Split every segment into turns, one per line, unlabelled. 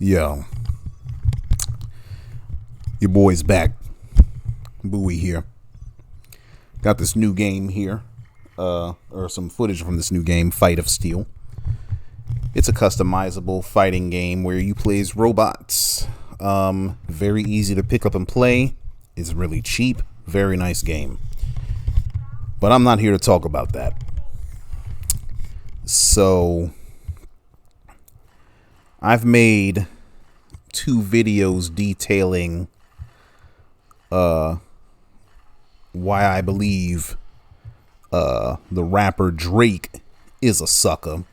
Yo, your boy's back. Bowie here. Got this new game here, or some footage from this new game, Fight of Steel. It's a customizable fighting game where you play as robots. Very easy to pick up and play. It's really cheap. Very nice game. But I'm not here to talk about that. So, I've made 2 videos detailing why I believe the rapper Drake is a sucker.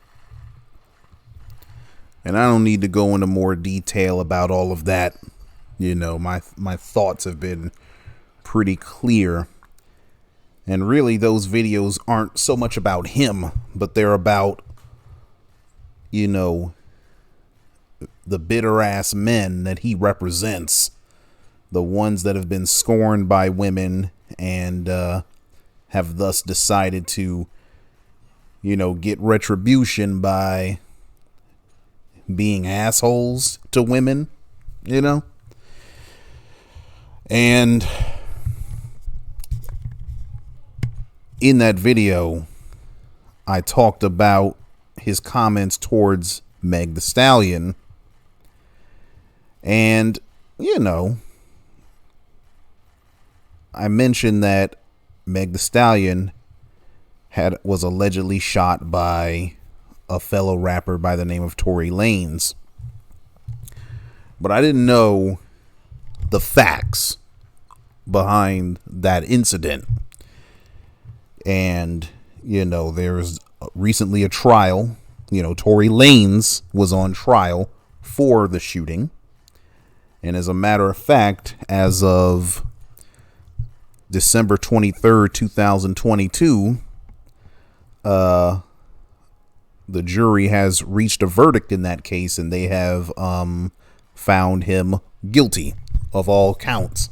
And I don't need to go into more detail about all of that. You know, my thoughts have been pretty clear. And really, those videos aren't so much about him, but they're about, you know, the bitter ass men that he represents, the ones that have been scorned by women and have thus decided to, you know, get retribution by being assholes to women, you know. And in that video, I talked about his comments towards Meg Thee Stallion. And, you know, I mentioned that Meg Thee Stallion was allegedly shot by a fellow rapper by the name of Tory Lanez. But I didn't know the facts behind that incident. And, you know, there's recently a trial. You know, Tory Lanez was on trial for the shooting. And as a matter of fact, as of December 23rd, 2022, the jury has reached a verdict in that case, and they have found him guilty of all counts.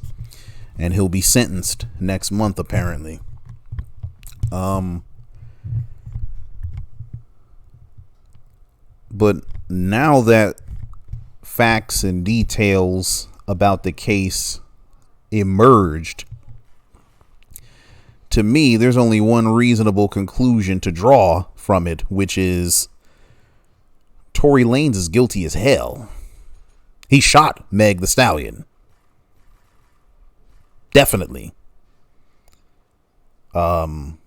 And he'll be sentenced next month, apparently. But now that facts and details about the case emerged, to me, there's only one reasonable conclusion to draw from it, which is Tory Lanez is guilty as hell. He shot Meg Thee Stallion. Definitely. And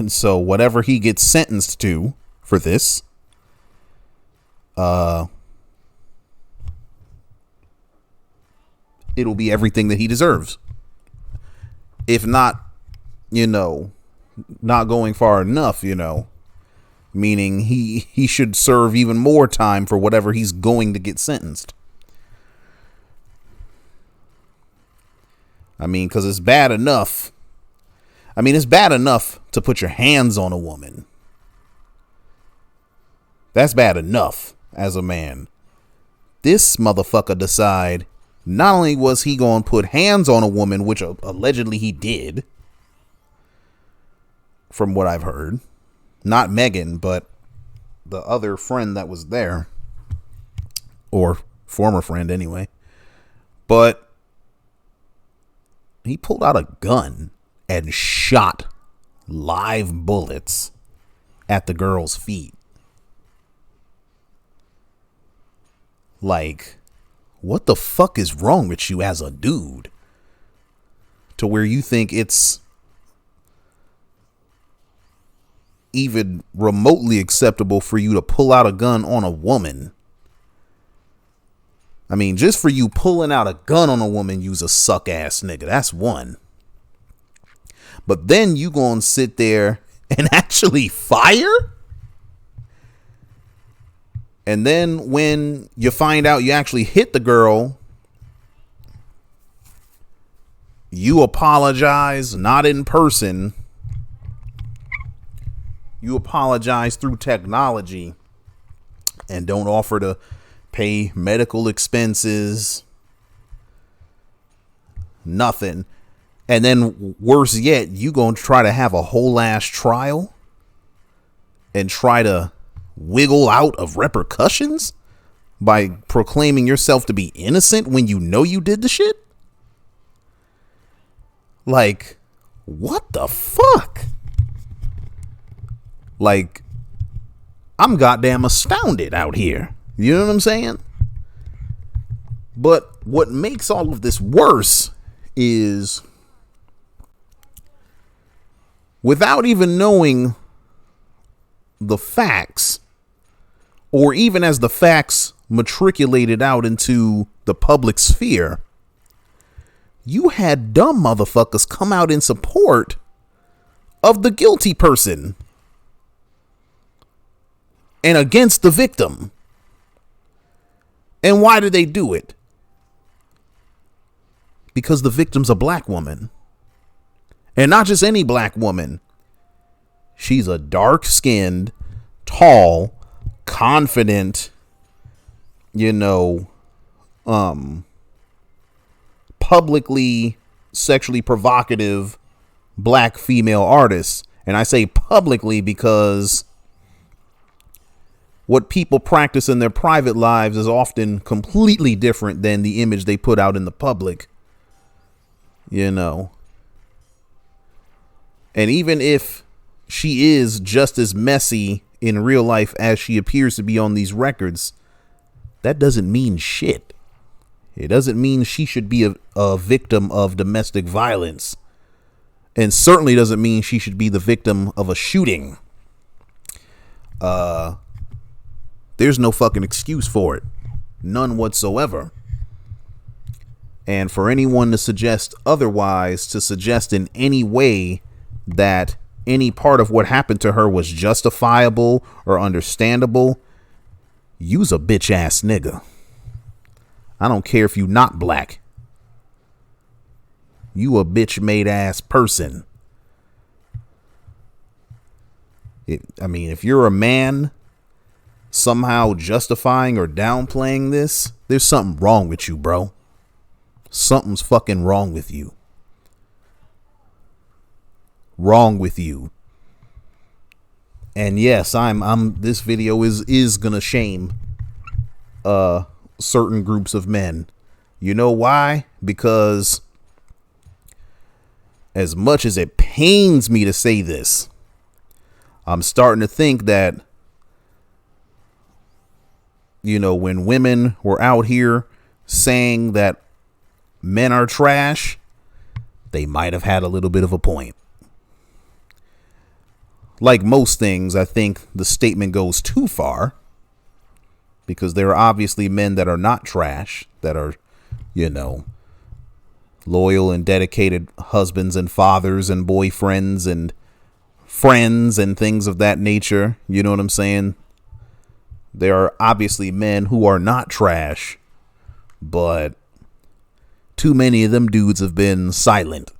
so whatever he gets sentenced to for this, it'll be everything that he deserves. If not, you know, not going far enough, you know, meaning he should serve even more time for whatever he's going to get sentenced. I mean, because it's bad enough. I mean, it's bad enough to put your hands on a woman. That's bad enough as a man. This motherfucker decide not only was he going to put hands on a woman, which allegedly he did, from what I've heard, not Megan, but the other friend that was there, or former friend anyway, but he pulled out a gun and shot live bullets at the girl's feet. Like, what the fuck is wrong with you as a dude? To where you think it's even remotely acceptable for you to pull out a gun on a woman. I mean, just for you pulling out a gun on a woman, you's a suck ass nigga. That's one. But then you gonna sit there and actually fire? And then when you find out you actually hit the girl, you apologize, not in person. You apologize through technology and don't offer to pay medical expenses. Nothing. And then worse yet, you gonna try to have a whole ass trial and try to wiggle out of repercussions? by proclaiming yourself to be innocent when you know you did the shit? Like, what the fuck? Like, I'm goddamn astounded out here. You know what I'm saying? But what makes all of this worse is, without even knowing the facts, or even as the facts matriculated out into the public sphere, you had dumb motherfuckers come out in support of the guilty person and against the victim. And why did they do it? Because the victim's a black woman. And not just any black woman. She's a dark-skinned, tall, confident, publicly sexually provocative black female artist. And I say publicly because what people practice in their private lives is often completely different than the image they put out in the public. And even if she is just as messy in real life as she appears to be on these records, that doesn't mean shit. It doesn't mean she should be a victim of domestic violence. And certainly doesn't mean she should be the victim of a shooting. There's no fucking excuse for it. None whatsoever. And for anyone to suggest otherwise, to suggest in any way that any part of what happened to her was justifiable or understandable, you's a bitch ass nigga. I don't care if you not black. You a bitch made ass person. If you're a man somehow justifying or downplaying this, there's something wrong with you, bro. Something's fucking wrong with you. Wrong with you. And yes, this video is gonna shame certain groups of men. You know why? Because as much as it pains me to say this, I'm starting to think that, when women were out here saying that men are trash, they might have had a little bit of a point. Like most things, I think the statement goes too far, because there are obviously men that are not trash, that are, loyal and dedicated husbands and fathers and boyfriends and friends and things of that nature. You know what I'm saying? There are obviously men who are not trash, but too many of them dudes have been silent.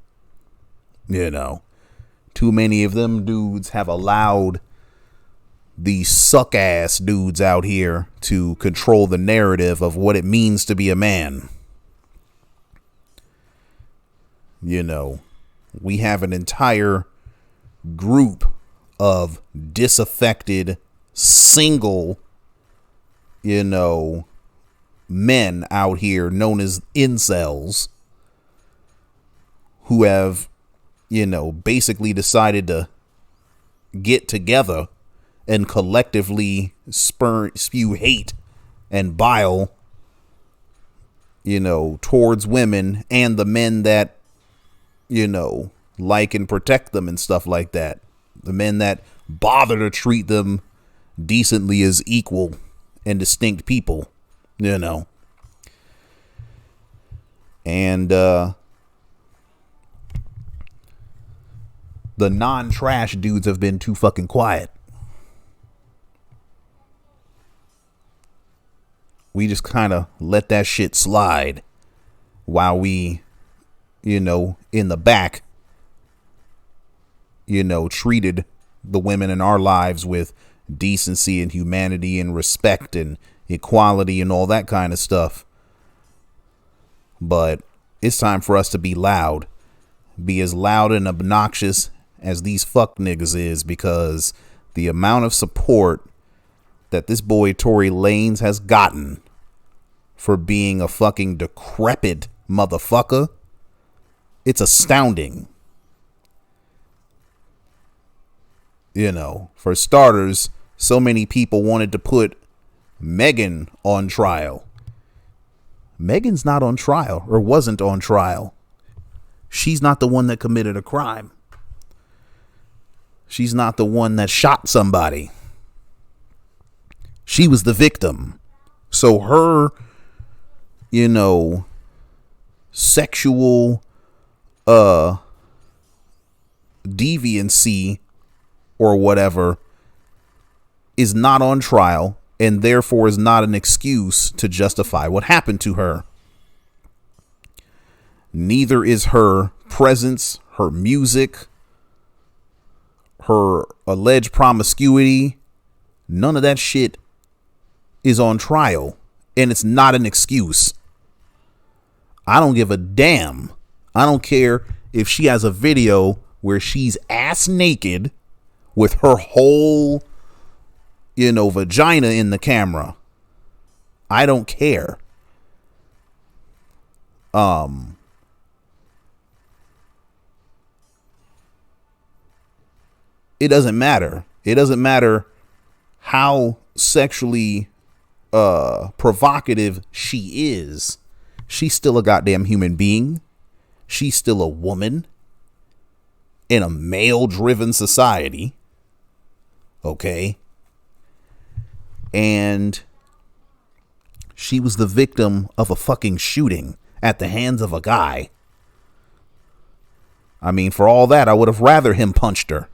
Too many of them dudes have allowed these suck ass dudes out here to control the narrative of what it means to be a man. We have an entire group of disaffected, single, men out here known as incels who have, basically decided to get together and collectively spew hate and bile, towards women and the men that, like and protect them and stuff like that. The men that bother to treat them decently as equal and distinct people, And the non-trash dudes have been too fucking quiet. We just kind of let that shit slide while we, in the back, treated the women in our lives with decency and humanity and respect and equality and all that kind of stuff. But it's time for us to be loud. Be as loud and obnoxious as these fuck niggas is, because the amount of support that this boy Tory Lanez has gotten for being a fucking decrepit motherfucker. It's astounding. You know, for starters, so many people wanted to put Megan on trial. Megan's not on trial, or wasn't on trial. She's not the one that committed a crime. She's not the one that shot somebody. She was the victim. So her, you know, sexual deviancy or whatever is not on trial, and therefore is not an excuse to justify what happened to her. Neither is her presence, her music, her alleged promiscuity. None of that shit is on trial, and it's not an excuse. I don't give a damn. I don't care if she has a video where she's ass naked with her whole, you know, vagina in the camera. I don't care. It doesn't matter. It doesn't matter how sexually provocative she is. She's still a goddamn human being. She's still a woman in a male-driven society. Okay? And she was the victim of a fucking shooting at the hands of a guy. I mean, for all that, I would have rather him punched her.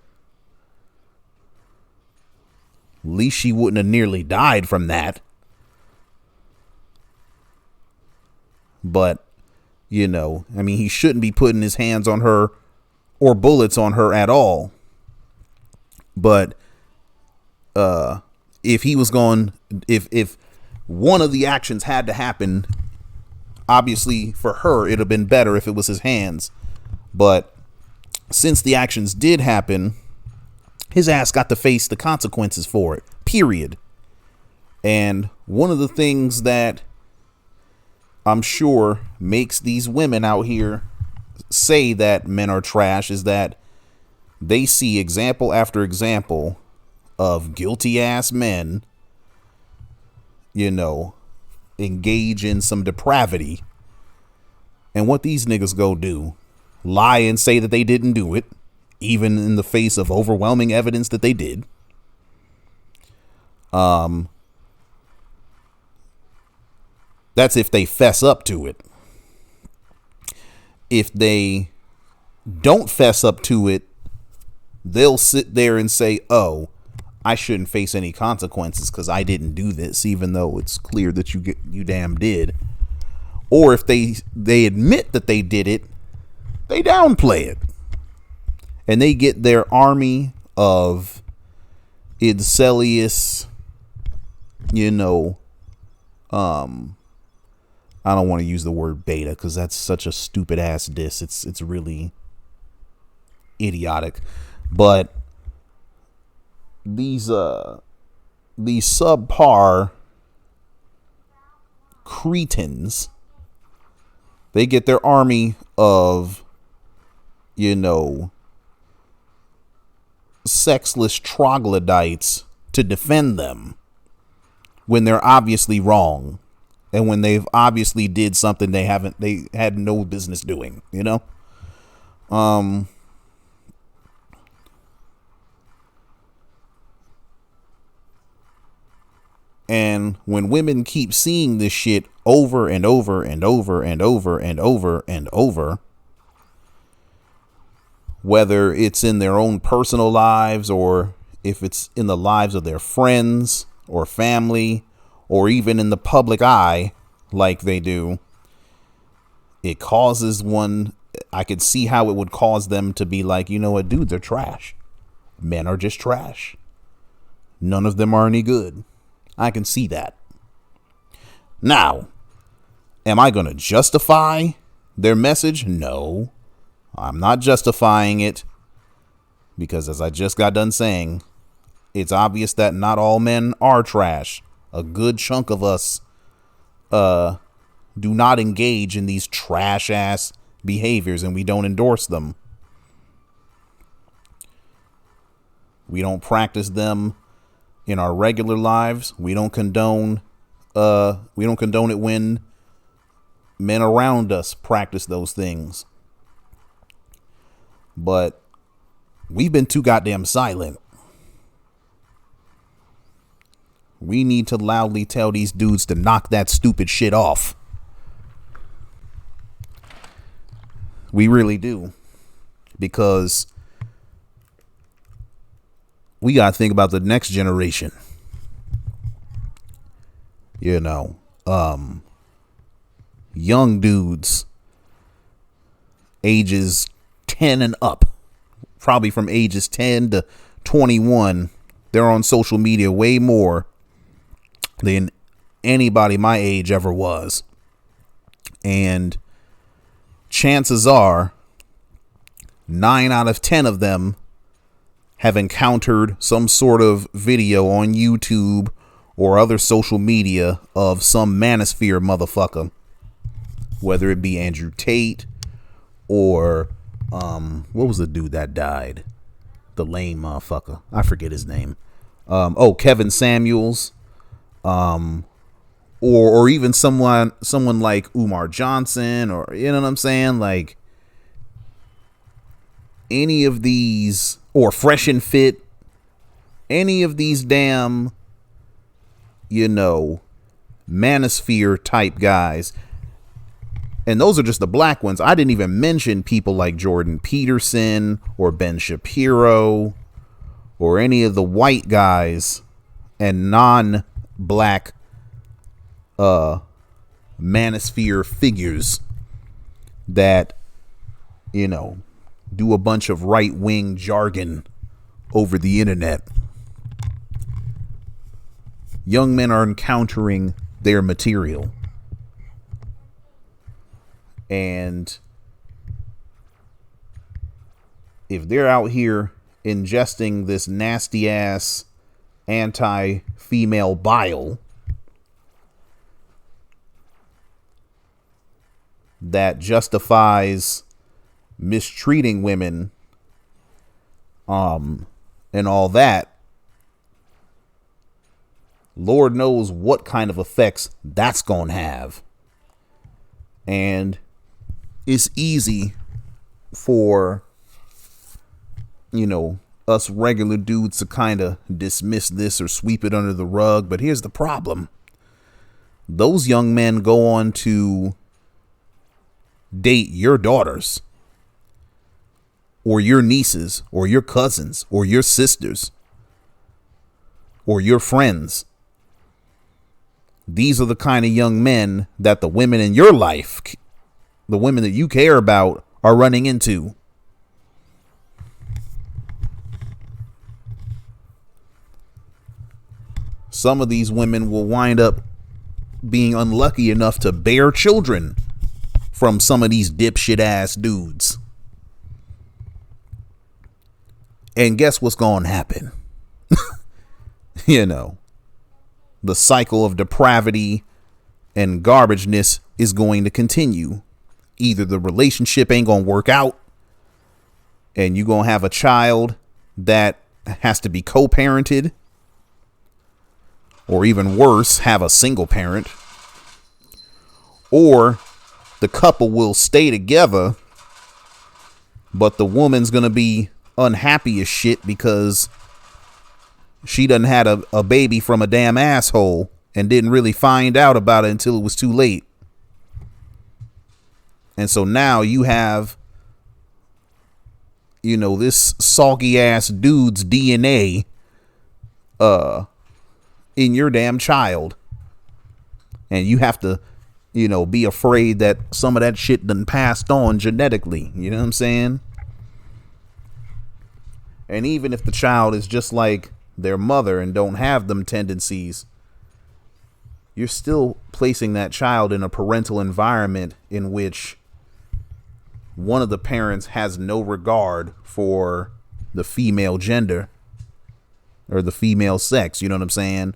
At least she wouldn't have nearly died from that. But, you know, I mean, he shouldn't be putting his hands on her or bullets on her at all. But if he was going, if one of the actions had to happen, obviously for her, it'd have been better if it was his hands. But since the actions did happen, his ass got to face the consequences for it, period. And one of the things that I'm sure makes these women out here say that men are trash is that they see example after example of guilty ass men, you know, engage in some depravity. And what these niggas go do, lie and say that they didn't do it, even in the face of overwhelming evidence that they did. That's if they fess up to it. If they don't fess up to it, they'll sit there and say, oh, I shouldn't face any consequences because I didn't do this, even though it's clear that you damn did. Or if they admit that they did it, they downplay it. And they get their army of incelious, you know, I don't want to use the word beta because that's such a stupid ass diss. It's really idiotic. But these subpar cretins, they get their army of, you know, sexless troglodytes to defend them when they're obviously wrong. And when they've obviously did something they had no business doing, you know? And when women keep seeing this shit over and over and over and over and over and over, whether it's in their own personal lives or if it's in the lives of their friends or family, or even in the public eye like they do, it causes one, I could see how it would cause them to be like, you know what, dudes are trash. Men are just trash. None of them are any good. I can see that. Now, am I going to justify their message? No, I'm not justifying it because, as I just got done saying, it's obvious that not all men are trash. A good chunk of us do not engage in these trash ass behaviors, and we don't endorse them. We don't practice them in our regular lives. We don't condone it when men around us practice those things. But we've been too goddamn silent. We need to loudly tell these dudes to knock that stupid shit off. We really do. Because we got to think about the next generation. You know, young dudes, ages 10 and up, probably from ages 10 to 21. They're on social media way more than anybody my age ever was. And chances are 9 out of 10 of them have encountered some sort of video on YouTube or other social media of some manosphere motherfucker, whether it be Andrew Tate or what was the dude that died, the lame motherfucker, I forget his name, Kevin Samuels, or even someone like Umar Johnson, or you know what I'm saying, like any of these, or Fresh and Fit, any of these damn, you know, manosphere type guys. And those are just the black ones. I didn't even mention people like Jordan Peterson or Ben Shapiro or any of the white guys and non-black manosphere figures that, you know, do a bunch of right-wing jargon over the internet. Young men are encountering their material. And if they're out here ingesting this nasty ass anti-female bile that justifies mistreating women, and all that, Lord knows what kind of effects that's gonna have. And it's easy for, you know, us regular dudes to kind of dismiss this or sweep it under the rug. But here's the problem. Those young men go on to date your daughters or your nieces or your cousins or your sisters or your friends. These are the kind of young men that the women in your life, the women that you care about, are running into. Some of these women will wind up being unlucky enough to bear children from some of these dipshit ass dudes. And guess what's going to happen? You know, the cycle of depravity and garbageness is going to continue. Either the relationship ain't going to work out and you're going to have a child that has to be co-parented, or even worse, have a single parent, or the couple will stay together, but the woman's going to be unhappy as shit because she done had a baby from a damn asshole and didn't really find out about it until it was too late. And so now you have, you know, this soggy ass dude's DNA in your damn child. And you have to, you know, be afraid that some of that shit done passed on genetically. You know what I'm saying? And even if the child is just like their mother and don't have them tendencies, you're still placing that child in a parental environment in which one of the parents has no regard for the female gender or the female sex, you know what I'm saying?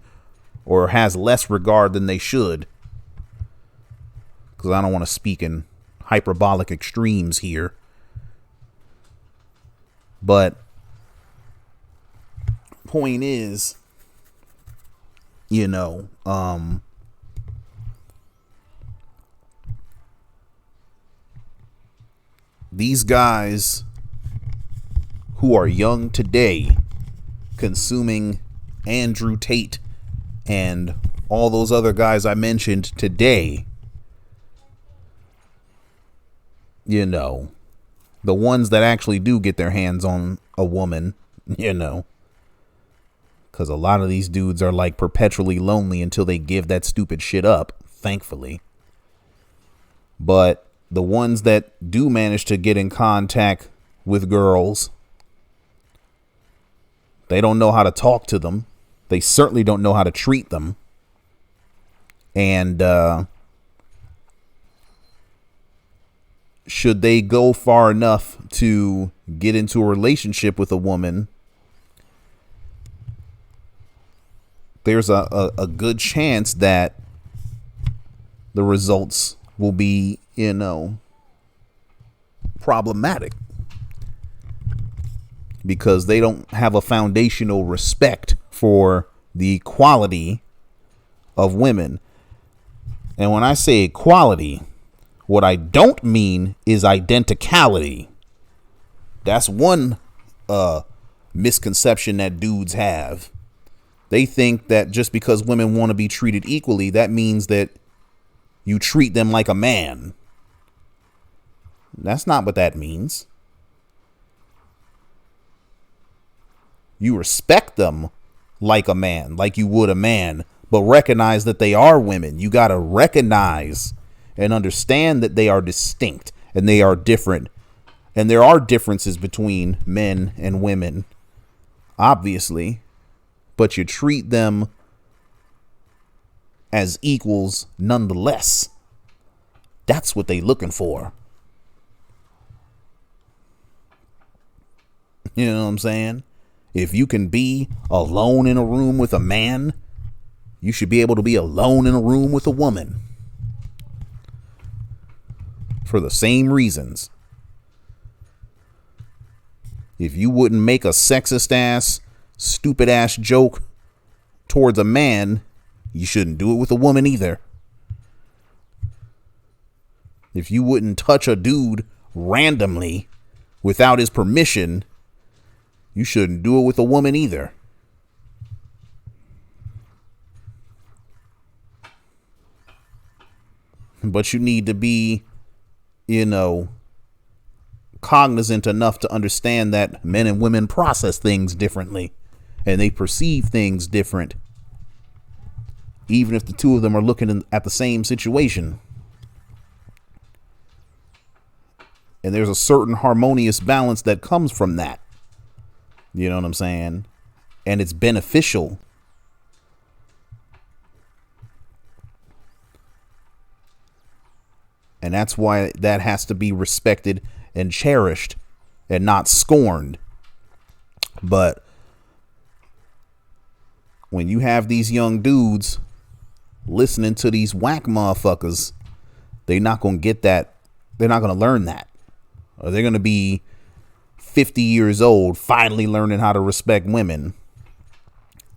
Or has less regard than they should. because I don't want to speak in hyperbolic extremes here. But point is, you know, these guys who are young today consuming Andrew Tate and all those other guys I mentioned today, you know, the ones that actually do get their hands on a woman, you know, because a lot of these dudes are like perpetually lonely until they give that stupid shit up, thankfully. But the ones that do manage to get in contact with girls, they don't know how to talk to them. They certainly don't know how to treat them. And should they go far enough to get into a relationship with a woman, there's a good chance that the results will be, you know, problematic, because they don't have a foundational respect for the equality of women. And when I say equality, what I don't mean is identicality. That's one misconception that dudes have. They think that just because women want to be treated equally, that means that you treat them like a man. That's not what that means. You respect them like a man, like you would a man, but recognize that they are women. You got to recognize and understand that they are distinct and they are different. And there are differences between men and women, obviously, but you treat them as equals nonetheless. That's what they looking for. You know what I'm saying? If you can be alone in a room with a man, you should be able to be alone in a room with a woman. For the same reasons. If you wouldn't make a sexist ass, stupid ass joke towards a man, you shouldn't do it with a woman either. If you wouldn't touch a dude randomly without his permission, you shouldn't do it with a woman either. But you need to be, you know, cognizant enough to understand that men and women process things differently and they perceive things different, even if the two of them are looking at the same situation. And there's a certain harmonious balance that comes from that. You know what I'm saying? And it's beneficial. And that's why that has to be respected and cherished and not scorned. But when you have these young dudes listening to these whack motherfuckers, they're not going to get that. They're not going to learn that. Or they're going to be 50 years old, finally learning how to respect women,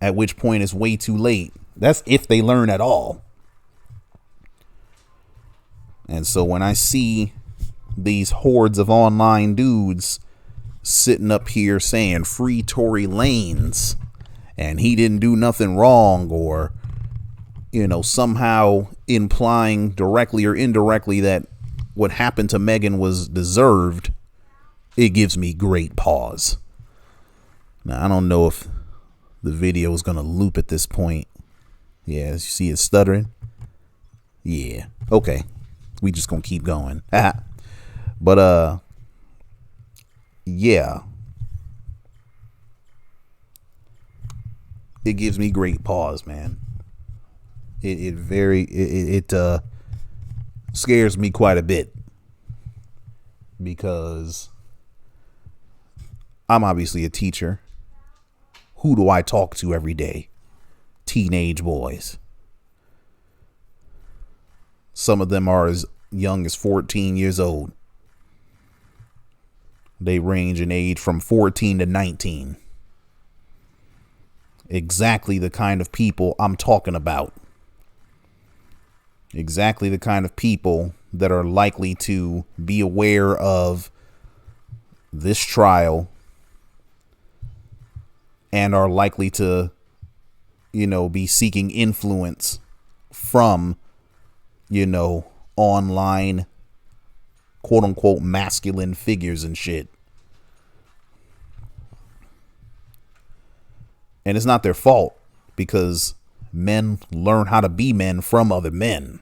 at which point it's way too late. That's if they learn at all. And so when I see these hordes of online dudes sitting up here saying free Tory Lanez and he didn't do nothing wrong, or, you know, somehow implying directly or indirectly that what happened to Megan was deserved, it gives me great pause. Now, I don't know if the video is going to loop at this point. Yeah, you see it stuttering? Yeah. Okay. We just going to keep going. But, yeah. It gives me great pause, man. It scares me quite a bit, because I'm obviously a teacher. Who do I talk to every day? Teenage boys. Some of them are as young as 14 years old. They range in age from 14 to 19. Exactly the kind of people I'm talking about. Exactly the kind of people that are likely to be aware of this trial and are likely to, be seeking influence from, online, quote unquote, masculine figures and shit. And it's not their fault, because men learn how to be men from other men.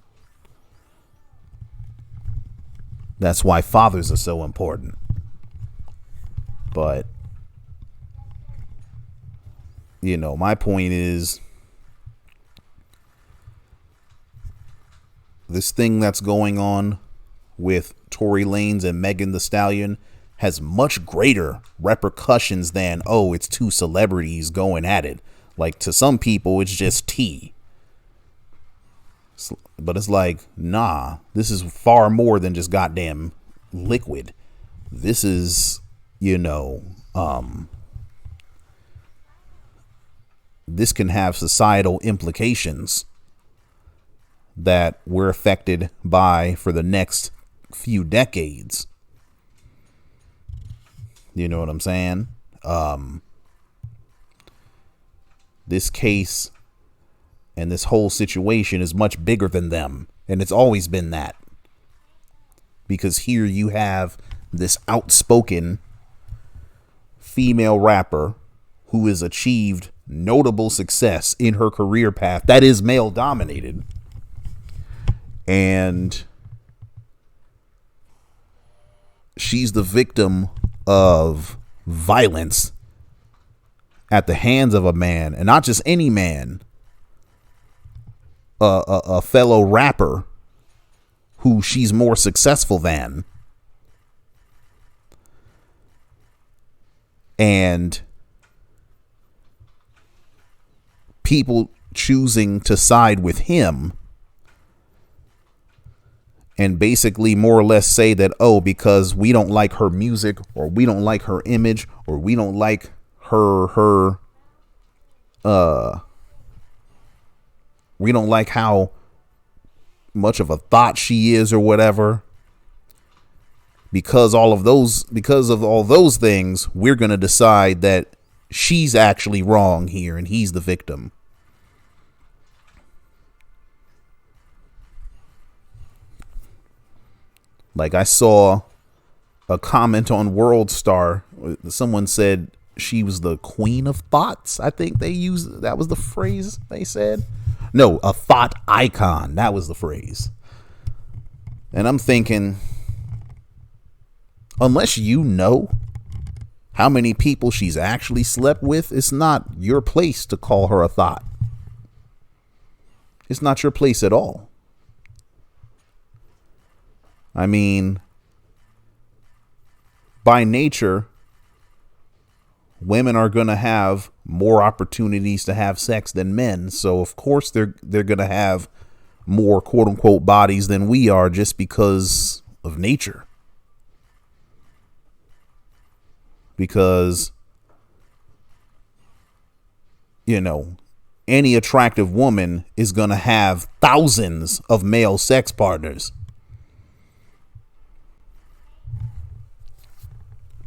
That's why fathers are so important. But, my point is, this thing that's going on with Tory Lanez and Megan Thee Stallion has much greater repercussions than, oh, it's two celebrities going at it. Like, to some people, it's just tea. But it's like, nah, this is far more than just goddamn liquid. This is, this can have societal implications that we're affected by for the next few decades. You know what I'm saying? This case and this whole situation is much bigger than them. And it's always been that. Because here you have this outspoken female rapper who has achieved notable success in her career path that is male dominated. And she's the victim of violence at the hands of a man, and not just any man, a fellow rapper who she's more successful than. And people choosing to side with him and basically more or less say that, oh, because we don't like her music, or we don't like her image, or we don't like her we don't like how much of a thought she is or whatever. Because of all those things, we're going to decide that she's actually wrong here and he's the victim. Like, I saw a comment on World Star. Someone said she was the queen of thoughts. I think they used, that was the phrase they said. No, a thought icon. That was the phrase. And I'm thinking, unless you know how many people she's actually slept with, it's not your place to call her a thought. It's not your place at all. I mean, by nature, women are going to have more opportunities to have sex than men. So, of course, they're going to have more quote unquote bodies than we are, just because of nature. Because, any attractive woman is going to have thousands of male sex partners.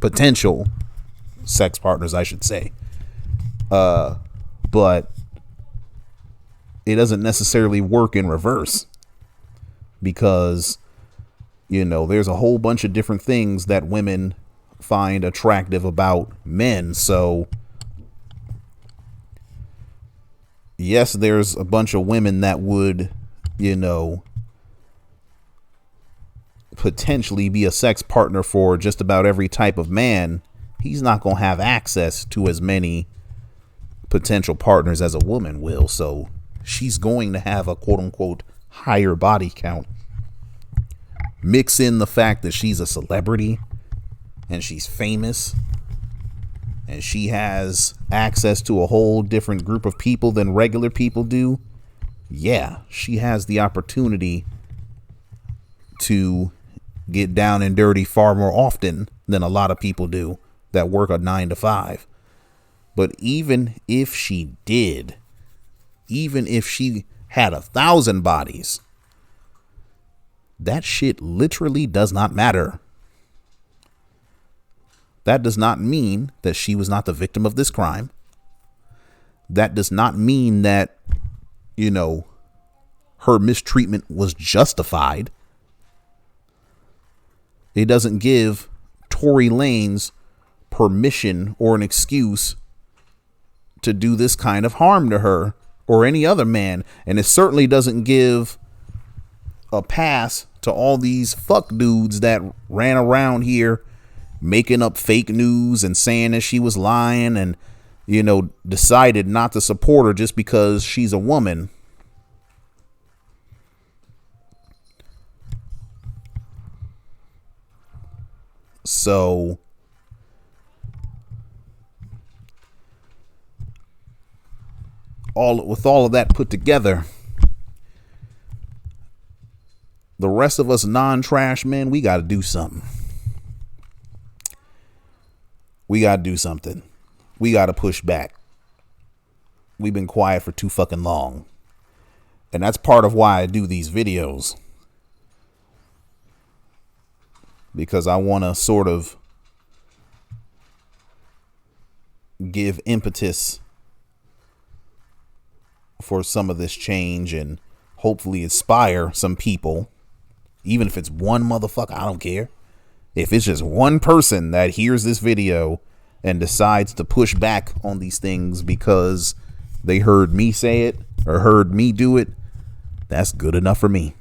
Potential sex partners, I should say. But it doesn't necessarily work in reverse, because, there's a whole bunch of different things that women find attractive about men. So yes, there's a bunch of women that would, potentially be a sex partner for just about every type of man. He's not going to have access to as many potential partners as a woman will. So she's going to have a quote unquote higher body count. Mix in the fact that she's a celebrity and she's famous and she has access to a whole different group of people than regular people do. Yeah, she has the opportunity to get down and dirty far more often than a lot of people do that work a 9 to 5. But even if she did, even if she had 1,000 bodies, that shit literally does not matter. That does not mean that she was not the victim of this crime. That does not mean that, you know, her mistreatment was justified. It doesn't give Tory Lanez permission or an excuse to do this kind of harm to her or any other man. And it certainly doesn't give a pass to all these fuck dudes that ran around here making up fake news and saying that she was lying and, you know, decided not to support her just because she's a woman. So with all of that put together, the rest of us non-trash men, we got to do something. We got to do something. We got to push back. We've been quiet for too fucking long. And that's part of why I do these videos. Because I want to sort of give impetus for some of this change and hopefully inspire some people. Even if it's one motherfucker, I don't care. If it's just one person that hears this video and decides to push back on these things because they heard me say it or heard me do it, that's good enough for me.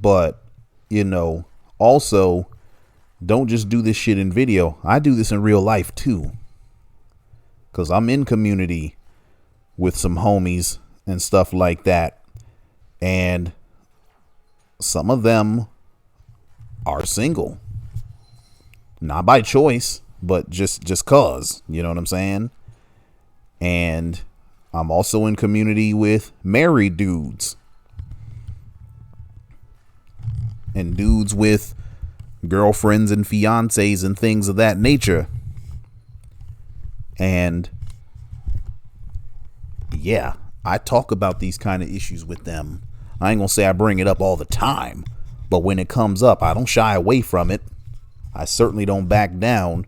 But, you know, also, don't just do this shit in video. I do this in real life, too. Because I'm in community with some homies and stuff like that. And some of them are single. Not by choice, but just cause. You know what I'm saying? And I'm also in community with married dudes. And dudes with girlfriends and fiancés and things of that nature. And yeah, I talk about these kind of issues with them. I ain't gonna say I bring it up all the time, but when it comes up, I don't shy away from it. I certainly don't back down.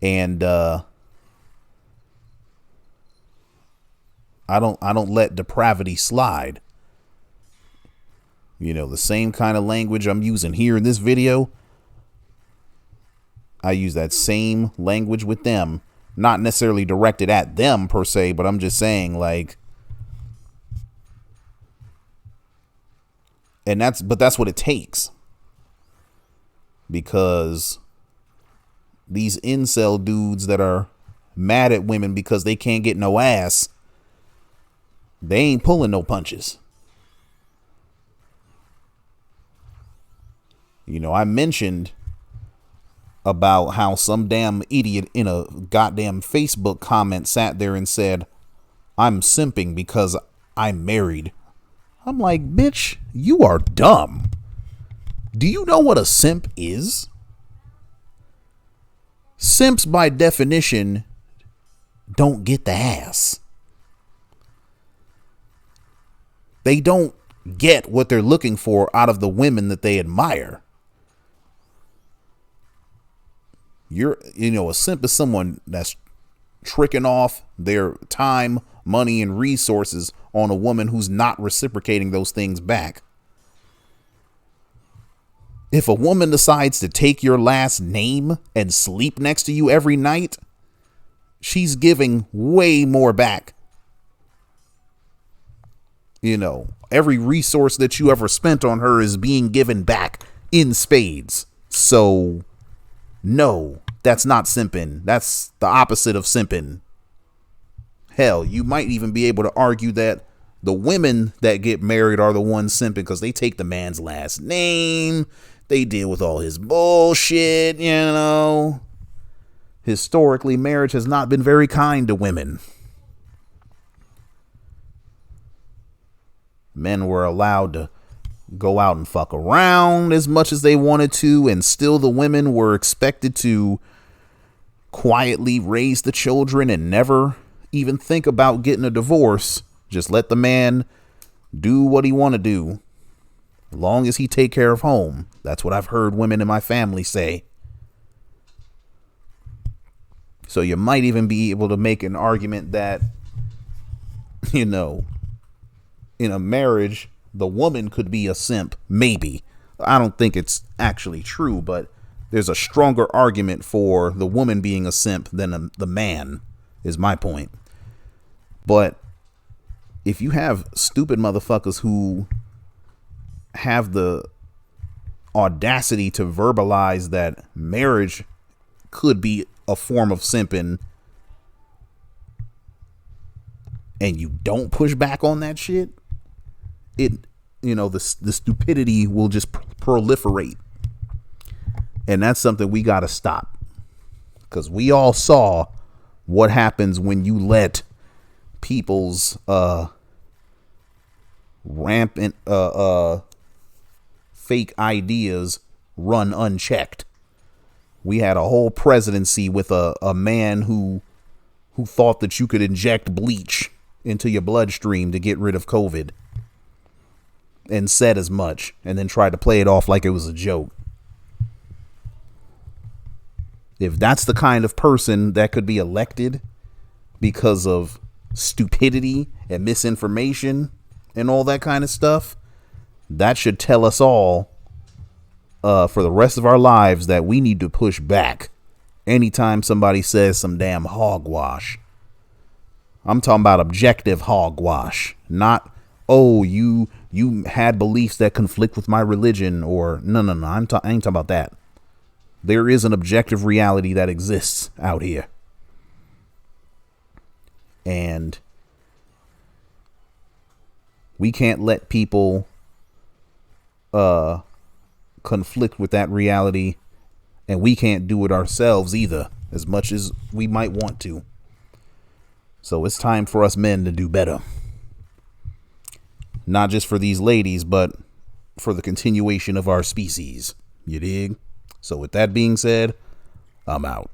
And I don't let depravity slide. You know, the same kind of language I'm using here in this video, I use that same language with them. Not necessarily directed at them per se, but I'm just saying, like, and that's what it takes. Because these incel dudes that are mad at women because they can't get no ass, they ain't pulling no punches. You know, I mentioned about how some damn idiot in a goddamn Facebook comment sat there and said, I'm simping because I'm married. I'm like, bitch, you are dumb. Do you know what a simp is? Simps, by definition, don't get the ass. They don't get what they're looking for out of the women that they admire. A simp is someone that's tricking off their time, money, and resources on a woman who's not reciprocating those things back. If a woman decides to take your last name and sleep next to you every night, she's giving way more back. You know, every resource that you ever spent on her is being given back in spades. So, no, that's not simping. That's the opposite of simping. Hell, you might even be able to argue that the women that get married are the ones simping because they take the man's last name. They deal with all his bullshit, you know. Historically, marriage has not been very kind to women. Men were allowed to go out and fuck around as much as they wanted to, and still the women were expected to quietly raise the children and never even think about getting a divorce. Just let the man do what he want to do, as long as he take care of home. That's what I've heard women in my family say. So you might even be able to make an argument that, in a marriage, the woman could be a simp. Maybe. I don't think it's actually true, but there's a stronger argument for the woman being a simp than the man, is my point. But if you have stupid motherfuckers who have the audacity to verbalize that marriage could be a form of simping, and you don't push back on that shit, the stupidity will just proliferate. And that's something we got to stop, because we all saw what happens when you let people's rampant fake ideas run unchecked. We had a whole presidency with a man who thought that you could inject bleach into your bloodstream to get rid of COVID, and said as much, and then tried to play it off like it was a joke. If that's the kind of person that could be elected because of stupidity and misinformation and all that kind of stuff, that should tell us all for the rest of our lives that we need to push back anytime somebody says some damn hogwash. I'm talking about objective hogwash, not, oh, you had beliefs that conflict with my religion, or no. I ain't talking about that. There is an objective reality that exists out here. And we can't let people conflict with that reality, and we can't do it ourselves either, as much as we might want to. So it's time for us men to do better. Not just for these ladies, but for the continuation of our species. You dig? So with that being said, I'm out.